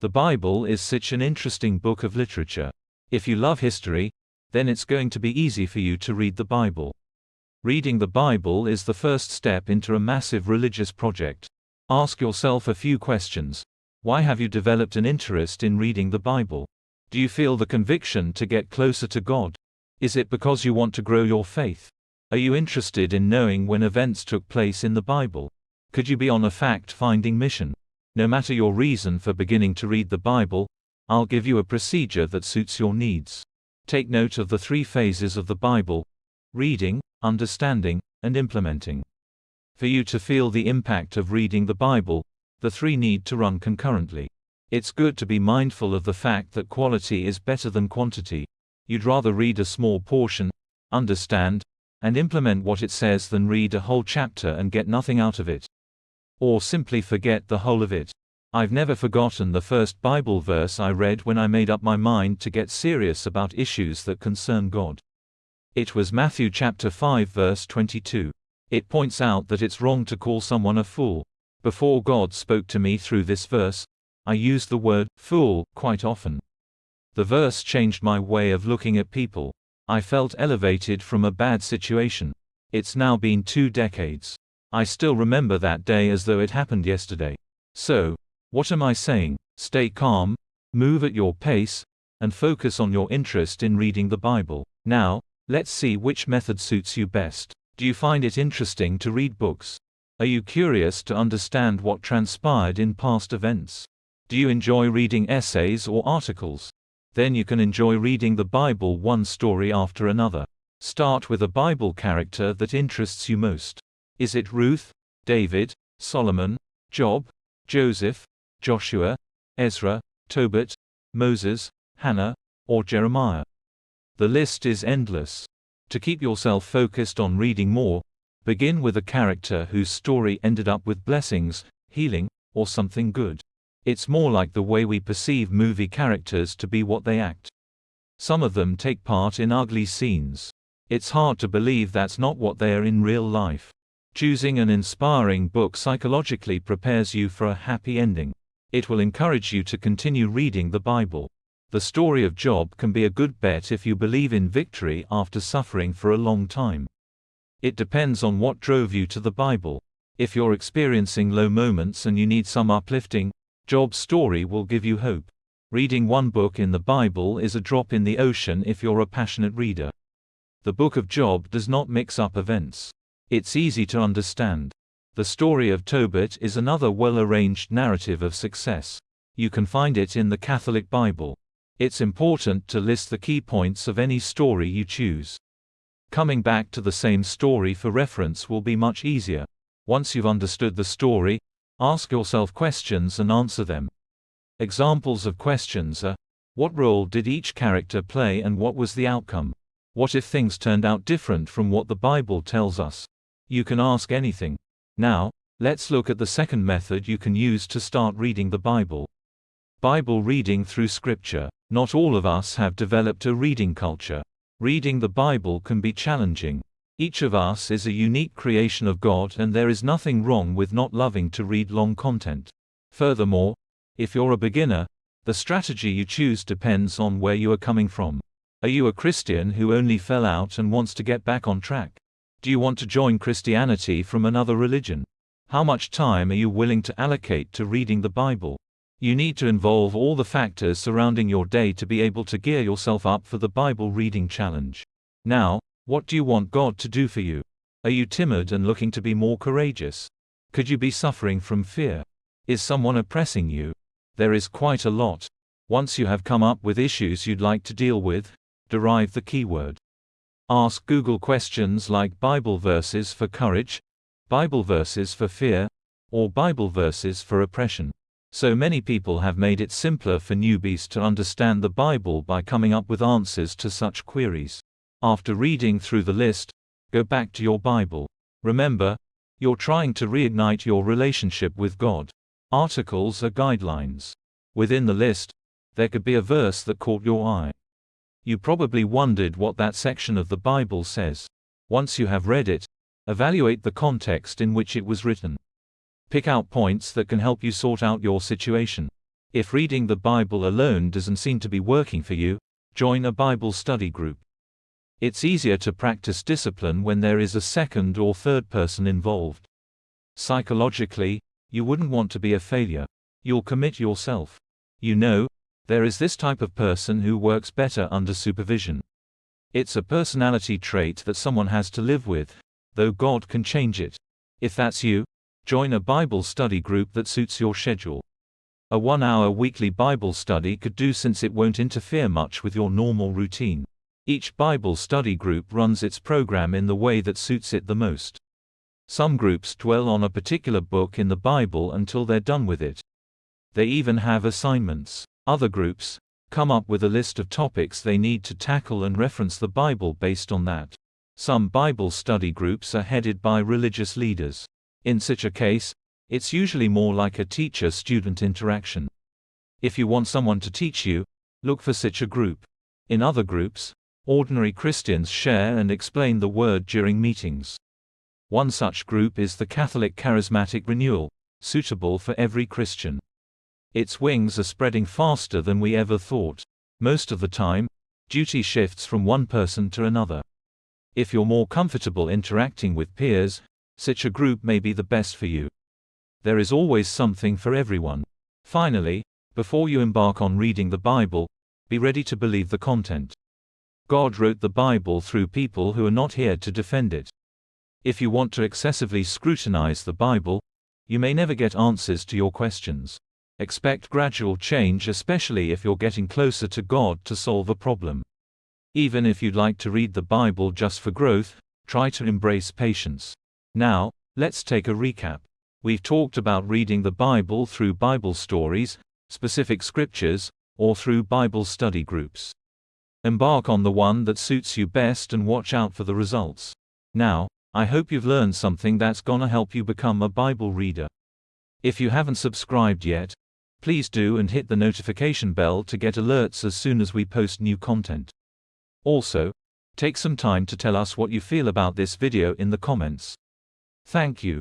The Bible is such an interesting book of literature. If you love history, then it's going to be easy for you to read the Bible. Reading the Bible is the first step into a massive religious project. Ask yourself a few questions. Why have you developed an interest in reading the Bible? Do you feel the conviction to get closer to God? Is it because you want to grow your faith? Are you interested in knowing when events took place in the Bible? Could you be on a fact-finding mission? No matter your reason for beginning to read the Bible, I'll give you a procedure that suits your needs. Take note of the 3 phases of the Bible: reading, understanding, and implementing. For you to feel the impact of reading the Bible, the 3 need to run concurrently. It's good to be mindful of the fact that quality is better than quantity. You'd rather read a small portion, understand, and implement what it says than read a whole chapter and get nothing out of it. Or simply forget the whole of it. I've never forgotten the first Bible verse I read when I made up my mind to get serious about issues that concern God. It was Matthew chapter 5 verse 22. It points out that it's wrong to call someone a fool. Before God spoke to me through this verse, I used the word fool quite often. The verse changed my way of looking at people. I felt elevated from a bad situation. It's now been 2 decades. I still remember that day as though it happened yesterday. So, what am I saying? Stay calm, move at your pace, and focus on your interest in reading the Bible. Now, let's see which method suits you best. Do you find it interesting to read books? Are you curious to understand what transpired in past events? Do you enjoy reading essays or articles? Then you can enjoy reading the Bible one story after another. Start with a Bible character that interests you most. Is it Ruth, David, Solomon, Job, Joseph, Joshua, Ezra, Tobit, Moses, Hannah, or Jeremiah? The list is endless. To keep yourself focused on reading more, begin with a character whose story ended up with blessings, healing, or something good. It's more like the way we perceive movie characters to be what they act. Some of them take part in ugly scenes. It's hard to believe that's not what they are in real life. Choosing an inspiring book psychologically prepares you for a happy ending. It will encourage you to continue reading the Bible. The story of Job can be a good bet if you believe in victory after suffering for a long time. It depends on what drove you to the Bible. If you're experiencing low moments and you need some uplifting, Job's story will give you hope. Reading one book in the Bible is a drop in the ocean if you're a passionate reader. The book of Job does not mix up events. It's easy to understand. The story of Tobit is another well-arranged narrative of success. You can find it in the Catholic Bible. It's important to list the key points of any story you choose. Coming back to the same story for reference will be much easier. Once you've understood the story, ask yourself questions and answer them. Examples of questions are: what role did each character play and what was the outcome? What if things turned out different from what the Bible tells us? You can ask anything. Now, let's look at the second method you can use to start reading the Bible. Bible reading through Scripture. Not all of us have developed a reading culture. Reading the Bible can be challenging. Each of us is a unique creation of God, and there is nothing wrong with not loving to read long content. Furthermore, if you're a beginner, the strategy you choose depends on where you are coming from. Are you a Christian who only fell out and wants to get back on track? Do you want to join Christianity from another religion? How much time are you willing to allocate to reading the Bible? You need to involve all the factors surrounding your day to be able to gear yourself up for the Bible reading challenge. Now, what do you want God to do for you? Are you timid and looking to be more courageous? Could you be suffering from fear? Is someone oppressing you? There is quite a lot. Once you have come up with issues you'd like to deal with, derive the keyword. Ask Google questions like Bible verses for courage, Bible verses for fear, or Bible verses for oppression. So many people have made it simpler for newbies to understand the Bible by coming up with answers to such queries. After reading through the list, go back to your Bible. Remember, you're trying to reignite your relationship with God. Articles are guidelines. Within the list, there could be a verse that caught your eye. You probably wondered what that section of the Bible says. Once you have read it, evaluate the context in which it was written. Pick out points that can help you sort out your situation. If reading the Bible alone doesn't seem to be working for you, join a Bible study group. It's easier to practice discipline when there is a second or third person involved. Psychologically, you wouldn't want to be a failure. You'll commit yourself. You know, there is this type of person who works better under supervision. It's a personality trait that someone has to live with, though God can change it. If that's you, join a Bible study group that suits your schedule. A 1-hour weekly Bible study could do, since it won't interfere much with your normal routine. Each Bible study group runs its program in the way that suits it the most. Some groups dwell on a particular book in the Bible until they're done with it. They even have assignments. Other groups come up with a list of topics they need to tackle and reference the Bible based on that. Some Bible study groups are headed by religious leaders. In such a case, it's usually more like a teacher-student interaction. If you want someone to teach you, look for such a group. In other groups, ordinary Christians share and explain the Word during meetings. One such group is the Catholic Charismatic Renewal, suitable for every Christian. Its wings are spreading faster than we ever thought. Most of the time, duty shifts from one person to another. If you're more comfortable interacting with peers, such a group may be the best for you. There is always something for everyone. Finally, before you embark on reading the Bible, be ready to believe the content. God wrote the Bible through people who are not here to defend it. If you want to excessively scrutinize the Bible, you may never get answers to your questions. Expect gradual change, especially if you're getting closer to God to solve a problem. Even if you'd like to read the Bible just for growth, try to embrace patience. Now, let's take a recap. We've talked about reading the Bible through Bible stories, specific scriptures, or through Bible study groups. Embark on the one that suits you best and watch out for the results. Now, I hope you've learned something that's gonna help you become a Bible reader. If you haven't subscribed yet, please do, and hit the notification bell to get alerts as soon as we post new content. Also, take some time to tell us what you feel about this video in the comments. Thank you.